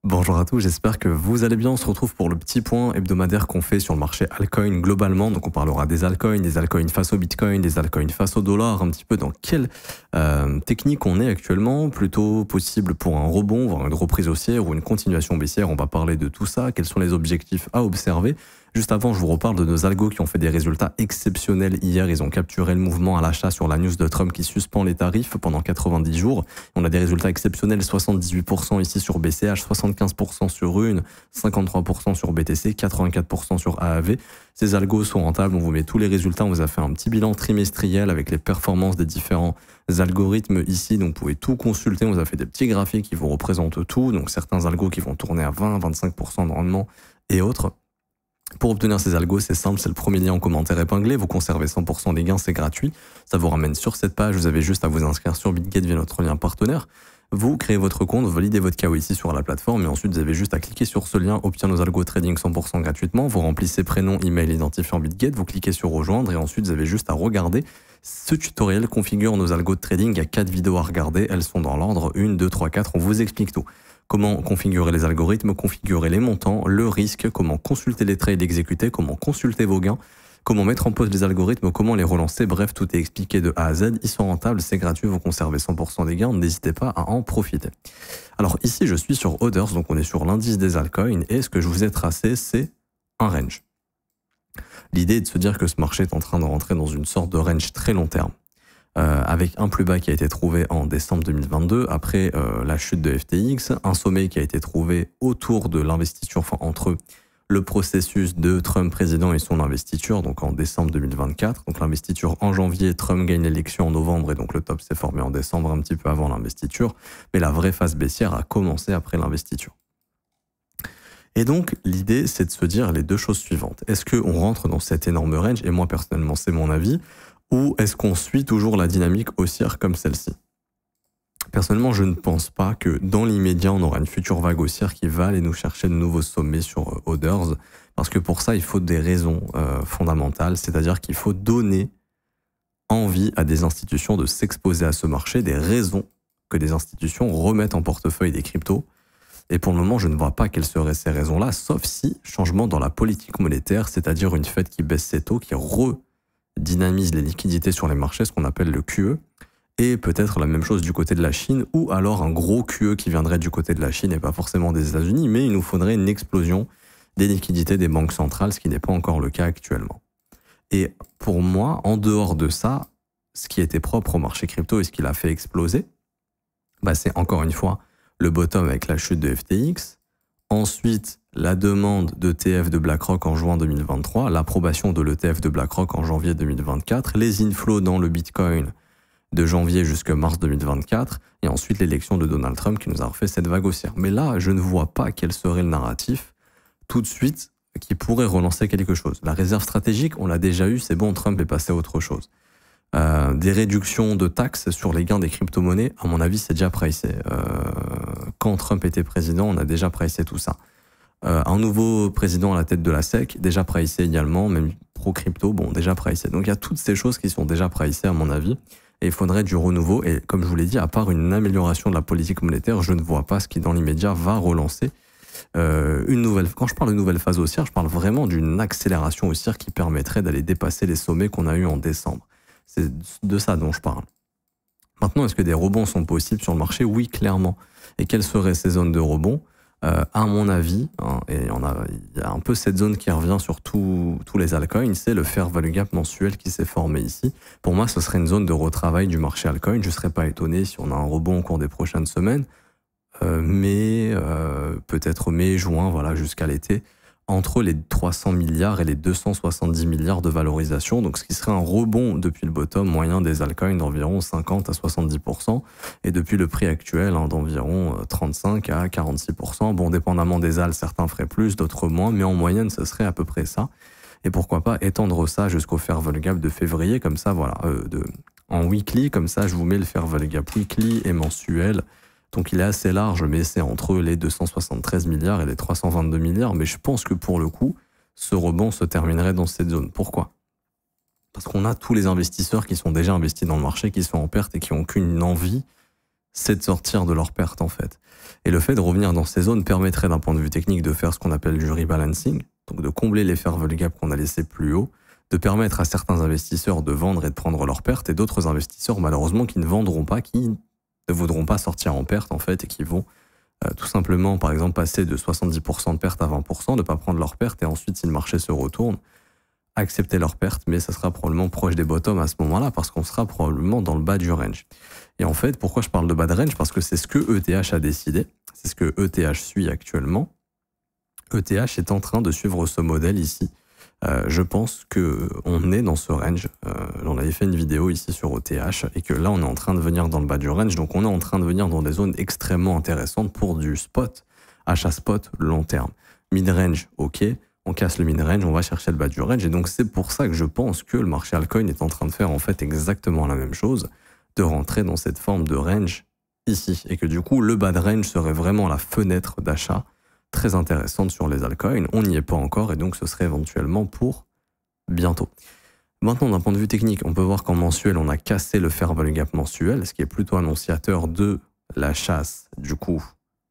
Bonjour à tous, j'espère que vous allez bien. On se retrouve pour le petit point hebdomadaire qu'on fait sur le marché altcoin globalement. Donc on parlera des altcoins face au bitcoin, des altcoins face au dollar, un petit peu dans quelle technique on est actuellement, plutôt possible pour un rebond, voire une reprise haussière ou une continuation baissière. On va parler de tout ça, quels sont les objectifs à observer. Juste avant, je vous reparle de nos algos qui ont fait des résultats exceptionnels hier. Ils ont capturé le mouvement à l'achat sur la news de Trump qui suspend les tarifs pendant 90 jours. On a des résultats exceptionnels, 78% ici sur BCH, 75% sur Rune, 53% sur BTC, 84% sur AAV. Ces algos sont rentables, on vous met tous les résultats. On vous a fait un petit bilan trimestriel avec les performances des différents algorithmes ici. Donc vous pouvez tout consulter. On vous a fait des petits graphiques qui vous représentent tout. Donc certains algos qui vont tourner à 20, 25% de rendement et autres. Pour obtenir ces algos, c'est simple, c'est le premier lien en commentaire épinglé. Vous conservez 100% des gains, c'est gratuit. Ça vous ramène sur cette page. Vous avez juste à vous inscrire sur BitGet via notre lien partenaire. Vous créez votre compte, validez votre KYC sur la plateforme et ensuite vous avez juste à cliquer sur ce lien, obtenir nos algos trading 100% gratuitement. Vous remplissez prénom, email, identifiant BitGet, vous cliquez sur rejoindre et ensuite vous avez juste à regarder ce tutoriel configure nos algos de trading. Il y a 4 vidéos à regarder, elles sont dans l'ordre 1, 2, 3, 4. On vous explique tout. Comment configurer les algorithmes, configurer les montants, le risque, comment consulter les trades exécutés, comment consulter vos gains, comment mettre en pause les algorithmes, comment les relancer. Bref, tout est expliqué de A à Z. Ils sont rentables, c'est gratuit, vous conservez 100% des gains. N'hésitez pas à en profiter. Alors ici, je suis sur Others, donc on est sur l'indice des altcoins et ce que je vous ai tracé, c'est un range. L'idée est de se dire que ce marché est en train de rentrer dans une sorte de range très long terme. Avec un plus bas qui a été trouvé en décembre 2022, après la chute de FTX, un sommet qui a été trouvé autour de l'investiture, enfin entre le processus de Trump président et son investiture, donc en décembre 2024. Donc l'investiture en janvier, Trump gagne l'élection en novembre et donc le top s'est formé en décembre, un petit peu avant l'investiture. Mais la vraie phase baissière a commencé après l'investiture. Et donc, l'idée, c'est de se dire les deux choses suivantes. Est-ce qu'on rentre dans cet énorme range? Et moi, personnellement, c'est mon avis. Ou est-ce qu'on suit toujours la dynamique haussière comme celle-ci? Personnellement, je ne pense pas que dans l'immédiat, on aura une future vague haussière qui va aller nous chercher de nouveaux sommets sur Others. Parce que pour ça, il faut des raisons fondamentales. C'est-à-dire qu'il faut donner envie à des institutions de s'exposer à ce marché, des raisons que des institutions remettent en portefeuille des cryptos. Et pour le moment, je ne vois pas quelles seraient ces raisons-là, sauf si changement dans la politique monétaire, c'est-à-dire une Fed qui baisse ses taux, qui dynamise les liquidités sur les marchés, ce qu'on appelle le QE, et peut-être la même chose du côté de la Chine, ou alors un gros QE qui viendrait du côté de la Chine et pas forcément des États-Unis, mais il nous faudrait une explosion des liquidités des banques centrales, ce qui n'est pas encore le cas actuellement. Et pour moi, en dehors de ça, ce qui était propre au marché crypto et ce qui l'a fait exploser, c'est encore une fois le bottom avec la chute de FTX, ensuite la demande d'ETF de BlackRock en juin 2023, l'approbation de l'ETF de BlackRock en janvier 2024, les inflows dans le Bitcoin de janvier jusqu'à mars 2024, et ensuite l'élection de Donald Trump qui nous a refait cette vague haussière. Mais là, je ne vois pas quel serait le narratif tout de suite qui pourrait relancer quelque chose. La réserve stratégique, on l'a déjà eu, c'est bon, Trump est passé à autre chose. Des réductions de taxes sur les gains des crypto-monnaies, à mon avis, c'est déjà pricé. Quand Trump était président, on a déjà pricé tout ça. Un nouveau président à la tête de la SEC, déjà pricé également, même pro-crypto, bon, déjà pricé. Donc il y a toutes ces choses qui sont déjà pricées à mon avis, et il faudrait du renouveau. Et comme je vous l'ai dit, à part une amélioration de la politique monétaire, je ne vois pas ce qui dans l'immédiat va relancer une nouvelle. Quand je parle de nouvelle phase haussière, je parle vraiment d'une accélération haussière qui permettrait d'aller dépasser les sommets qu'on a eus en décembre. C'est de ça dont je parle. Maintenant, est-ce que des rebonds sont possibles sur le marché? Oui, clairement. Et quelles seraient ces zones de rebond? À mon avis, et il y a un peu cette zone qui revient sur tous les altcoins, c'est le fair value gap mensuel qui s'est formé ici. Pour moi, ce serait une zone de retravail du marché altcoin. Je ne serais pas étonné si on a un rebond au cours des prochaines semaines, peut-être mai, juin, voilà, jusqu'à l'été, entre les 300 milliards et les 270 milliards de valorisation, donc ce qui serait un rebond depuis le bottom moyen des altcoins d'environ 50 à 70%, et depuis le prix actuel d'environ 35 à 46%. Bon, dépendamment des alts, certains feraient plus, d'autres moins, mais en moyenne, ce serait à peu près ça. Et pourquoi pas étendre ça jusqu'au fair value gap de février, comme ça, voilà, en weekly, comme ça, je vous mets le fair value gap weekly et mensuel. Donc il est assez large, mais c'est entre les 273 milliards et les 322 milliards. Mais je pense que pour le coup, ce rebond se terminerait dans cette zone. Pourquoi? Parce qu'on a tous les investisseurs qui sont déjà investis dans le marché, qui sont en perte et qui n'ont qu'une envie, c'est de sortir de leur perte en fait. Et le fait de revenir dans ces zones permettrait d'un point de vue technique de faire ce qu'on appelle du rebalancing, donc de combler les fair value gap qu'on a laissé plus haut, de permettre à certains investisseurs de vendre et de prendre leurs pertes, et d'autres investisseurs malheureusement qui ne vendront pas, qui ne voudront pas sortir en perte en fait, et qui vont tout simplement par exemple passer de 70% de perte à 20%, ne pas prendre leurs pertes, et ensuite si le marché se retourne, accepter leurs pertes, mais ça sera probablement proche des bottoms à ce moment-là, parce qu'on sera probablement dans le bas du range. Et en fait, pourquoi je parle de bas de range? Parce que c'est ce que ETH a décidé, c'est ce que ETH suit actuellement. ETH est en train de suivre ce modèle ici. Je pense qu'on est dans ce range. On avait fait une vidéo ici sur ETH, et que là, on est en train de venir dans le bas du range, donc on est en train de venir dans des zones extrêmement intéressantes pour du spot, achat spot long terme. Mid-range, ok. On casse le mid-range, on va chercher le bas du range. Et donc, c'est pour ça que je pense que le marché altcoin est en train de faire en fait exactement la même chose, de rentrer dans cette forme de range ici. Et que du coup, le bas de range serait vraiment la fenêtre d'achat très intéressante sur les altcoins. On n'y est pas encore et donc ce serait éventuellement pour bientôt. Maintenant, d'un point de vue technique, on peut voir qu'en mensuel, on a cassé le fair value gap mensuel, ce qui est plutôt annonciateur de la chasse, du coup,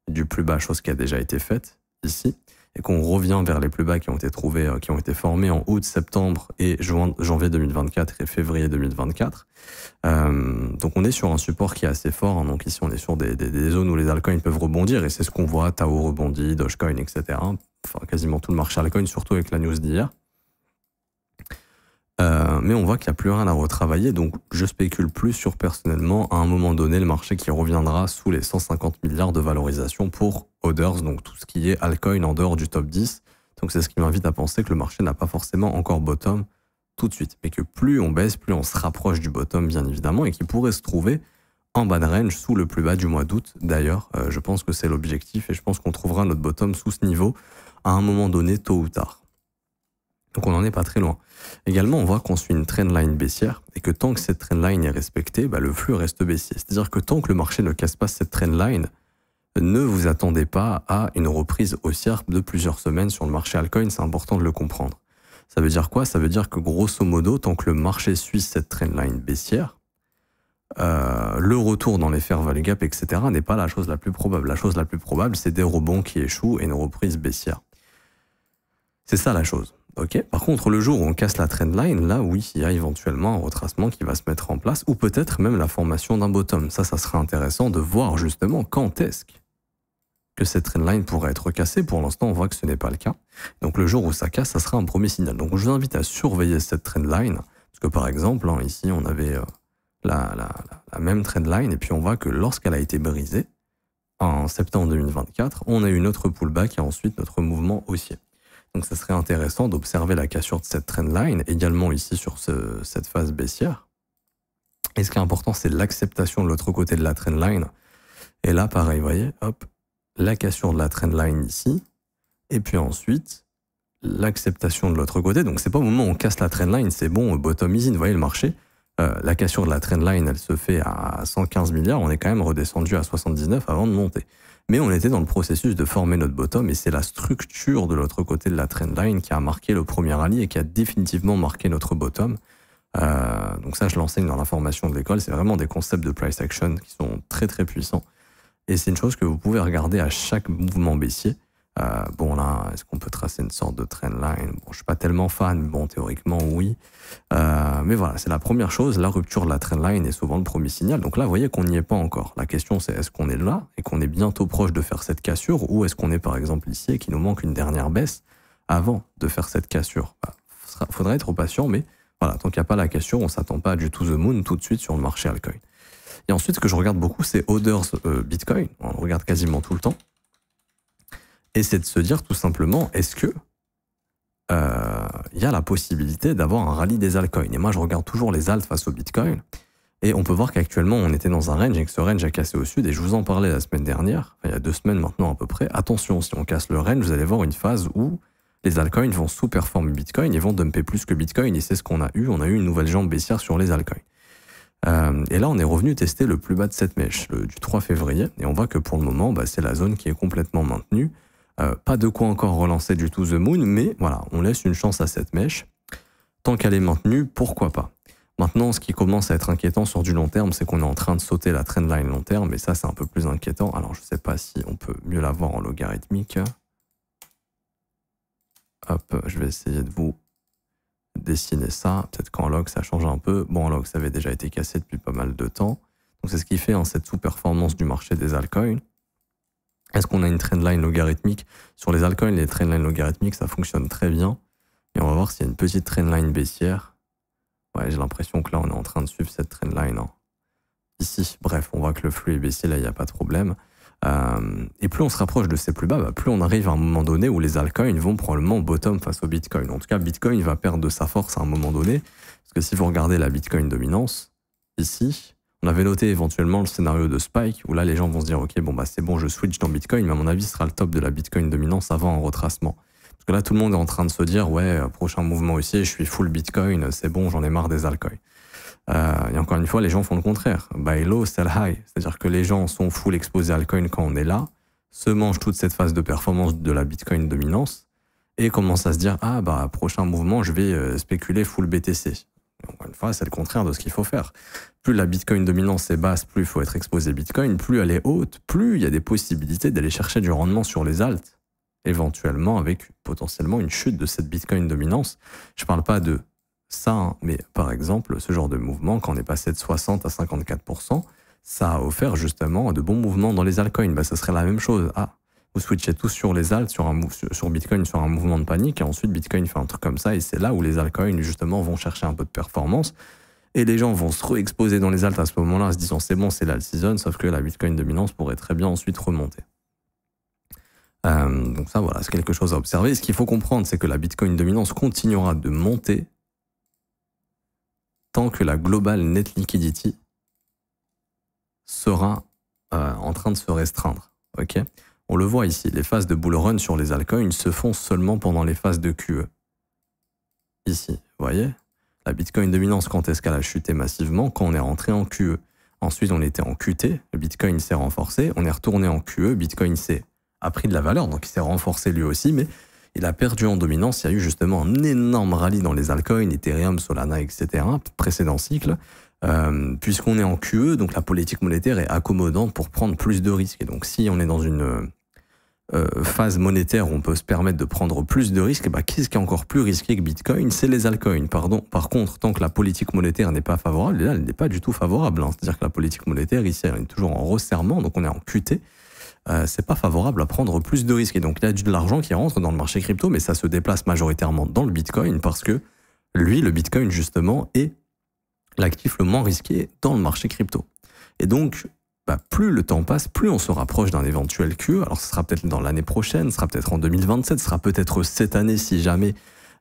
du plus bas, chose qui a déjà été faite ici. Et qu'on revient vers les plus bas qui ont été trouvés, qui ont été formés en août, septembre et janvier 2024 et février 2024. Donc on est sur un support qui est assez fort. Hein. Donc ici on est sur des zones où les altcoins peuvent rebondir et c'est ce qu'on voit. Tao rebondit, Dogecoin, etc. Enfin quasiment tout le marché altcoin, surtout avec la news d'hier. Mais on voit qu'il n'y a plus rien à retravailler, donc je spécule plus sur personnellement à un moment donné le marché qui reviendra sous les 150 milliards de valorisation pour others, donc tout ce qui est altcoin en dehors du top 10. Donc c'est ce qui m'invite à penser que le marché n'a pas forcément encore bottom tout de suite, mais que plus on baisse, plus on se rapproche du bottom bien évidemment, et qui pourrait se trouver en bas de range sous le plus bas du mois d'août. D'ailleurs, je pense que c'est l'objectif et je pense qu'on trouvera notre bottom sous ce niveau à un moment donné, tôt ou tard. Donc on n'en est pas très loin. Également, on voit qu'on suit une trendline baissière et que tant que cette trendline est respectée, le flux reste baissier. C'est-à-dire que tant que le marché ne casse pas cette trendline, ne vous attendez pas à une reprise haussière de plusieurs semaines sur le marché altcoin, c'est important de le comprendre. Ça veut dire quoi? Ça veut dire que grosso modo, tant que le marché suit cette trendline baissière, le retour dans les fair value gap, etc. n'est pas la chose la plus probable. La chose la plus probable, c'est des rebonds qui échouent et une reprise baissière. C'est ça la chose. Okay. Par contre, le jour où on casse la trendline, là, oui, il y a éventuellement un retracement qui va se mettre en place, ou peut-être même la formation d'un bottom. Ça serait intéressant de voir justement quand est-ce que cette trendline pourrait être cassée. Pour l'instant, on voit que ce n'est pas le cas. Donc le jour où ça casse, ça sera un premier signal. Donc je vous invite à surveiller cette trendline, parce que par exemple, hein, ici, on avait la même trendline, et puis on voit que lorsqu'elle a été brisée, en septembre 2024, on a eu notre pullback et ensuite notre mouvement haussier. Donc ça serait intéressant d'observer la cassure de cette trendline, également ici sur cette phase baissière. Et ce qui est important, c'est l'acceptation de l'autre côté de la trendline. Et là, pareil, vous voyez, hop, la cassure de la trendline ici, et puis ensuite, l'acceptation de l'autre côté. Donc c'est pas au moment où on casse la trendline, c'est bon, bottom easy, vous voyez le marché. La cassure de la trendline, elle se fait à 115 milliards, on est quand même redescendu à 79 avant de monter. Mais on était dans le processus de former notre bottom et c'est la structure de l'autre côté de la trendline qui a marqué le premier rallye et qui a définitivement marqué notre bottom. Donc ça, je l'enseigne dans la formation de l'école. C'est vraiment des concepts de price action qui sont très très puissants. Et c'est une chose que vous pouvez regarder à chaque mouvement baissier. Bon là, est-ce qu'on peut tracer une sorte de trendline? Bon, je suis pas tellement fan, mais bon, théoriquement, oui. Mais voilà, c'est la première chose. La rupture de la trendline est souvent le premier signal. Donc là, vous voyez qu'on n'y est pas encore. La question, c'est est-ce qu'on est là et qu'on est bientôt proche de faire cette cassure, ou est-ce qu'on est par exemple ici et qu'il nous manque une dernière baisse avant de faire cette cassure? Faudrait être patient, mais voilà, tant qu'il n'y a pas la cassure, on s'attend pas du to the moon tout de suite sur le marché altcoin. Et ensuite, ce que je regarde beaucoup, c'est others Bitcoin. On le regarde quasiment tout le temps. Et c'est de se dire tout simplement, est-ce que y a la possibilité d'avoir un rallye des altcoins? Et moi, je regarde toujours les alts face au Bitcoin. Et on peut voir qu'actuellement, on était dans un range et que ce range a cassé au sud. Et je vous en parlais la semaine dernière, il y a 2 semaines maintenant à peu près. Attention, si on casse le range, vous allez voir une phase où les altcoins vont sous-performer Bitcoin et vont dumper plus que Bitcoin. Et c'est ce qu'on a eu. On a eu une nouvelle jambe baissière sur les altcoins. Et là, on est revenu tester le plus bas de cette mèche, du 3 février. Et on voit que pour le moment, c'est la zone qui est complètement maintenue. Pas de quoi encore relancer du to the moon, mais voilà, on laisse une chance à cette mèche. Tant qu'elle est maintenue, pourquoi pas? Maintenant, ce qui commence à être inquiétant sur du long terme, c'est qu'on est en train de sauter la trendline long terme, et ça, c'est un peu plus inquiétant. Alors, je ne sais pas si on peut mieux la voir en logarithmique. Hop, je vais essayer de vous dessiner ça. Peut-être qu'en log, ça change un peu. Bon, en log, ça avait déjà été cassé depuis pas mal de temps. Donc, c'est ce qui fait cette sous-performance du marché des altcoins. Est-ce qu'on a une trendline logarithmique? Sur les altcoins, les trendlines logarithmiques, ça fonctionne très bien. Et on va voir s'il y a une petite trendline baissière. Ouais, j'ai l'impression que là, on est en train de suivre cette trendline. Ici, bref, on voit que le flux est baissier, là, il n'y a pas de problème. Et plus on se rapproche de ces plus bas, plus on arrive à un moment donné où les altcoins vont probablement bottom face au Bitcoin. En tout cas, Bitcoin va perdre de sa force à un moment donné. Parce que si vous regardez la Bitcoin dominance, ici, on avait noté éventuellement le scénario de spike, où là, les gens vont se dire, OK, bon, c'est bon, je switch dans Bitcoin, mais à mon avis, ce sera le top de la Bitcoin dominance avant un retracement. Parce que là, tout le monde est en train de se dire, ouais, prochain mouvement haussier, je suis full Bitcoin, c'est bon, j'en ai marre des altcoins. Et encore une fois, les gens font le contraire. Buy low, sell high. C'est-à-dire que les gens sont full exposés à altcoin quand on est là, se mangent toute cette phase de performance de la Bitcoin dominance et commencent à se dire, prochain mouvement, je vais spéculer full BTC. Et encore une fois, c'est le contraire de ce qu'il faut faire. Plus la Bitcoin dominance est basse, plus il faut être exposé Bitcoin, plus elle est haute, plus il y a des possibilités d'aller chercher du rendement sur les alts, éventuellement avec potentiellement une chute de cette Bitcoin dominance. Je parle pas de ça, mais par exemple, ce genre de mouvement, quand on est passé de 60 à 54%, ça a offert justement de bons mouvements dans les altcoins. Ça serait la même chose. Vous switchez tous sur les alts, sur Bitcoin, sur un mouvement de panique, et ensuite Bitcoin fait un truc comme ça, et c'est là où les altcoins, justement, vont chercher un peu de performance, et les gens vont se re-exposer dans les alts à ce moment-là, en se disant c'est bon, c'est l'alt season, sauf que la Bitcoin dominance pourrait très bien ensuite remonter. Donc ça, voilà, c'est quelque chose à observer. Ce qu'il faut comprendre, c'est que la Bitcoin dominance continuera de monter tant que la global net liquidity sera en train de se restreindre. Ok, on le voit ici, les phases de bull run sur les altcoins se font seulement pendant les phases de QE. Ici, vous voyez, la Bitcoin dominance, quand est-ce qu'elle a chuté massivement? Quand on est rentré en QE. Ensuite, on était en QT, le Bitcoin s'est renforcé, on est retourné en QE, Bitcoin a pris de la valeur, donc il s'est renforcé lui aussi, mais il a perdu en dominance. Il y a eu justement un énorme rallye dans les altcoins, Ethereum, Solana, etc., précédent cycle, puisqu'on est en QE, donc la politique monétaire est accommodante pour prendre plus de risques. Et donc si on est dans une phase monétaire où on peut se permettre de prendre plus de risques, qu'est-ce qui est encore plus risqué que Bitcoin? C'est les altcoins. Par contre, tant que la politique monétaire n'est pas favorable, et là, elle n'est pas du tout favorable. C'est-à-dire que la politique monétaire, ici, elle est toujours en resserrement, donc on est en QT. C'est pas favorable à prendre plus de risques. Et donc, il y a de l'argent qui rentre dans le marché crypto, mais ça se déplace majoritairement dans le Bitcoin parce que lui, le Bitcoin, justement, est l'actif le moins risqué dans le marché crypto. Et donc, plus le temps passe, plus on se rapproche d'un éventuel QE. Alors, ce sera peut-être dans l'année prochaine, ce sera peut-être en 2027, ce sera peut-être cette année si jamais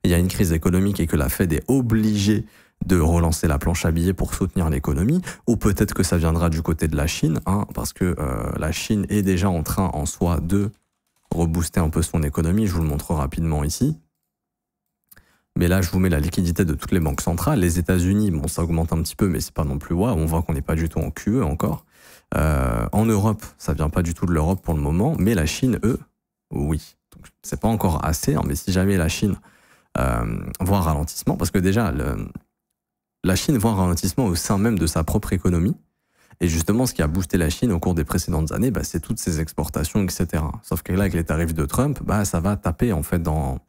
il y a une crise économique et que la Fed est obligée de relancer la planche à billets pour soutenir l'économie, ou peut-être que ça viendra du côté de la Chine, parce que la Chine est déjà en train en soi de rebooster un peu son économie, je vous le montre rapidement ici. Mais là, je vous mets la liquidité de toutes les banques centrales. Les États-Unis, bon, ça augmente un petit peu, mais c'est pas non plus on voit qu'on n'est pas du tout en QE encore. En Europe, ça vient pas du tout de l'Europe pour le moment, mais la Chine, eux, oui. Donc, c'est pas encore assez, mais si jamais la Chine voit un ralentissement, parce que déjà, la Chine voit un ralentissement au sein même de sa propre économie. Et justement, ce qui a boosté la Chine au cours des précédentes années, c'est toutes ces exportations, etc. Sauf que là, avec les tarifs de Trump, ça va taper en fait dans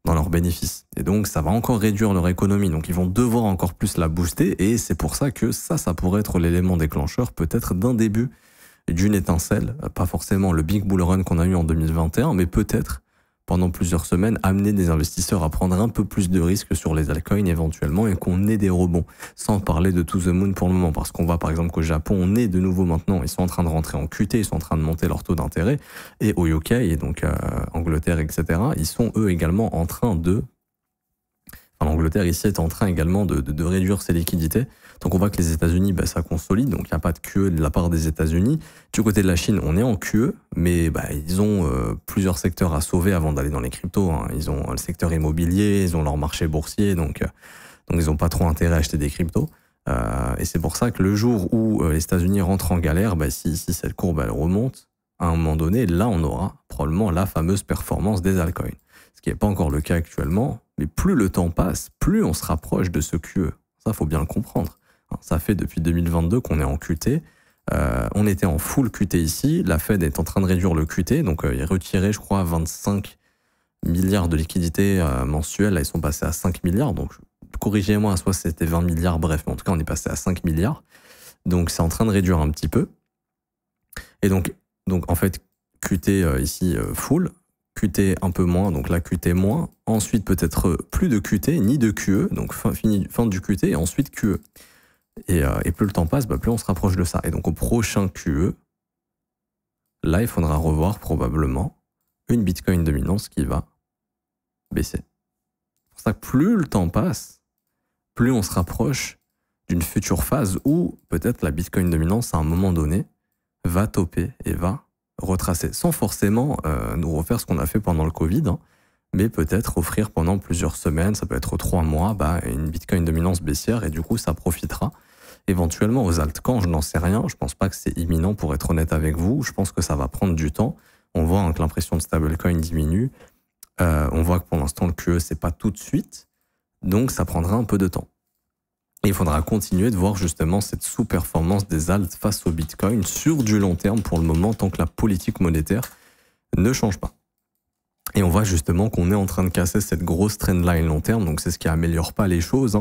leurs bénéfices. Et donc, ça va encore réduire leur économie. Donc, ils vont devoir encore plus la booster. Et c'est pour ça que ça pourrait être l'élément déclencheur peut-être d'un début d'une étincelle. Pas forcément le big bull run qu'on a eu en 2021, mais peut-être pendant plusieurs semaines, amener des investisseurs à prendre un peu plus de risques sur les altcoins éventuellement et qu'on ait des rebonds. Sans parler de to the moon pour le moment, parce qu'on voit par exemple qu'au Japon, on est de nouveau maintenant, ils sont en train de rentrer en QT, ils sont en train de monter leur taux d'intérêt, et au UK, et donc Angleterre, etc., ils sont eux également en train de... L'Angleterre ici est en train également de réduire ses liquidités. Donc on voit que les États-Unis, ça consolide, donc il n'y a pas de QE de la part des États-Unis. Du côté de la Chine, on est en QE, mais ils ont plusieurs secteurs à sauver avant d'aller dans les cryptos. Ils ont le secteur immobilier, ils ont leur marché boursier, donc ils n'ont pas trop intérêt à acheter des cryptos. Et c'est pour ça que le jour où les États-Unis rentrent en galère, si cette courbe elle remonte, à un moment donné, là on aura probablement la fameuse performance des altcoins. Ce qui n'est pas encore le cas actuellement, mais plus le temps passe, plus on se rapproche de ce QE. Ça, faut bien le comprendre. Ça fait depuis 2022 qu'on est en QT. On était en full QT ici. La Fed est en train de réduire le QT. Donc, ils retiraient, je crois, 25 milliards de liquidités mensuelles. Là, ils sont passés à 5 milliards. Donc, corrigez-moi, soit c'était 20 milliards. Bref, mais en tout cas, on est passé à 5 milliards. Donc, c'est en train de réduire un petit peu. Et donc en fait, QT ici full. QT un peu moins, donc là QT moins. Ensuite, peut-être plus de QT, ni de QE. Donc, fin du QT et ensuite QE. Et plus le temps passe, plus on se rapproche de ça. Et donc au prochain QE, là, il faudra revoir probablement une Bitcoin dominance qui va baisser. C'est pour ça que plus le temps passe, plus on se rapproche d'une future phase où peut-être la Bitcoin dominance, à un moment donné, va topper et va retracer. Sans forcément nous refaire ce qu'on a fait pendant le Covid, mais peut-être offrir pendant plusieurs semaines, ça peut être 3 mois, une Bitcoin dominance baissière, et du coup, ça profitera éventuellement aux altcoins. Je n'en sais rien, je pense pas que c'est imminent pour être honnête avec vous, je pense que ça va prendre du temps. On voit que l'impression de stablecoin diminue, on voit que pour l'instant le QE c'est pas tout de suite, donc ça prendra un peu de temps. Et il faudra continuer de voir justement cette sous-performance des alts face au Bitcoin sur du long terme pour le moment, tant que la politique monétaire ne change pas. Et on voit justement qu'on est en train de casser cette grosse trendline long terme, donc c'est ce qui améliore pas les choses.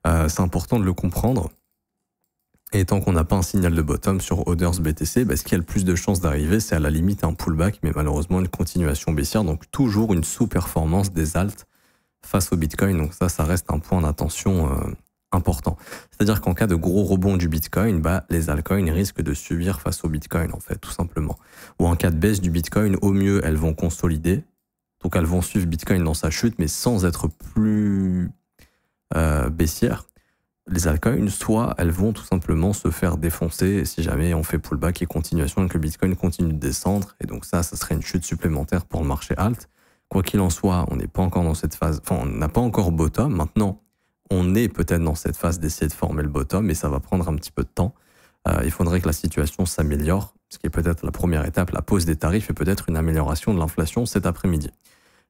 C'est important de le comprendre. Et tant qu'on n'a pas un signal de bottom sur Others BTC, ce qui a le plus de chances d'arriver, c'est à la limite un pullback, mais malheureusement une continuation baissière, donc toujours une sous-performance des alts face au Bitcoin. Donc ça reste un point d'attention important. C'est-à-dire qu'en cas de gros rebond du Bitcoin, les altcoins risquent de subir face au Bitcoin, en fait, tout simplement. Ou en cas de baisse du Bitcoin, au mieux, elles vont consolider. Donc elles vont suivre Bitcoin dans sa chute, mais sans être plus baissières. Les altcoins, soit elles vont tout simplement se faire défoncer si jamais on fait pullback et continuation et que le Bitcoin continue de descendre. Et donc ça serait une chute supplémentaire pour le marché alt. Quoi qu'il en soit, on n'est pas encore dans cette phase, on n'a pas encore bottom. Maintenant, on est peut-être dans cette phase d'essayer de former le bottom, mais ça va prendre un petit peu de temps. Il faudrait que la situation s'améliore, ce qui est peut-être la première étape, la pause des tarifs et peut-être une amélioration de l'inflation cet après-midi.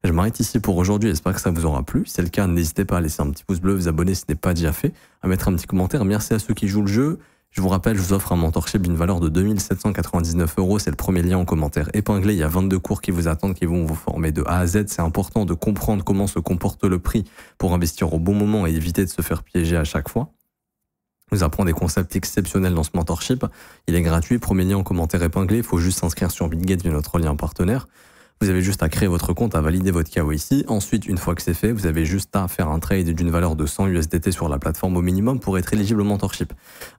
Je m'arrête ici pour aujourd'hui, j'espère que ça vous aura plu. Si c'est le cas, n'hésitez pas à laisser un petit pouce bleu, vous abonner si ce n'est pas déjà fait, à mettre un petit commentaire. Merci à ceux qui jouent le jeu. Je vous rappelle, je vous offre un mentorship d'une valeur de 2 799 €. C'est le premier lien en commentaire épinglé. Il y a 22 cours qui vous attendent, qui vont vous former de A à Z. C'est important de comprendre comment se comporte le prix pour investir au bon moment et éviter de se faire piéger à chaque fois. Je vous apprends des concepts exceptionnels dans ce mentorship. Il est gratuit, premier lien en commentaire épinglé. Il faut juste s'inscrire sur BitGet via notre lien partenaire. Vous avez juste à créer votre compte, à valider votre KYC. Ensuite, une fois que c'est fait, vous avez juste à faire un trade d'une valeur de 100 USDT sur la plateforme au minimum pour être éligible au mentorship.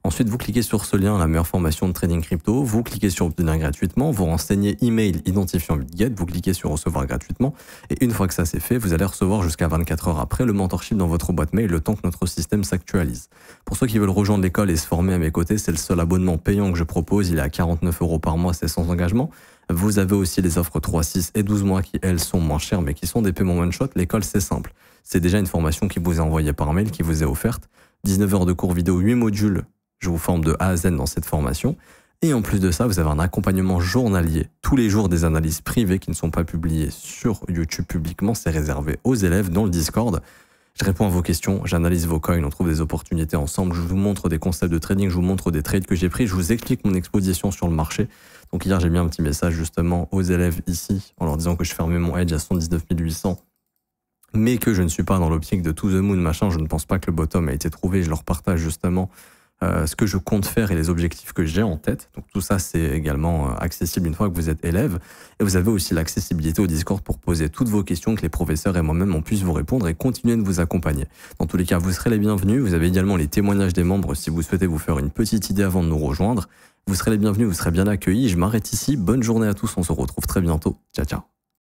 Ensuite, vous cliquez sur ce lien, la meilleure formation de trading crypto. Vous cliquez sur obtenir gratuitement. Vous renseignez email identifiant BitGet. Vous cliquez sur recevoir gratuitement. Et une fois que ça c'est fait, vous allez recevoir jusqu'à 24 heures après le mentorship dans votre boîte mail, le temps que notre système s'actualise. Pour ceux qui veulent rejoindre l'école et se former à mes côtés, c'est le seul abonnement payant que je propose. Il est à 49 € par mois, c'est sans engagement. Vous avez aussi les offres 3, 6 et 12 mois qui, elles, sont moins chères, mais qui sont des paiements one-shot. L'école, c'est simple. C'est déjà une formation qui vous est envoyée par mail, qui vous est offerte. 19 heures de cours vidéo, 8 modules. Je vous forme de A à Z dans cette formation. Et en plus de ça, vous avez un accompagnement journalier. Tous les jours, des analyses privées qui ne sont pas publiées sur YouTube publiquement. C'est réservé aux élèves dans le Discord. Je réponds à vos questions, j'analyse vos coins, on trouve des opportunités ensemble, je vous montre des concepts de trading, je vous montre des trades que j'ai pris, je vous explique mon exposition sur le marché. Donc hier, j'ai mis un petit message justement aux élèves ici, en leur disant que je fermais mon hedge à 119 800, mais que je ne suis pas dans l'optique de to the moon, machin, je ne pense pas que le bottom a été trouvé, je leur partage justement ce que je compte faire et les objectifs que j'ai en tête. Donc tout ça, c'est également accessible une fois que vous êtes élève. Et vous avez aussi l'accessibilité au Discord pour poser toutes vos questions, que les professeurs et moi-même on puisse vous répondre et continuer de vous accompagner. Dans tous les cas, vous serez les bienvenus. Vous avez également les témoignages des membres si vous souhaitez vous faire une petite idée avant de nous rejoindre. Vous serez les bienvenus, vous serez bien accueillis. Je m'arrête ici. Bonne journée à tous. On se retrouve très bientôt. Ciao, ciao.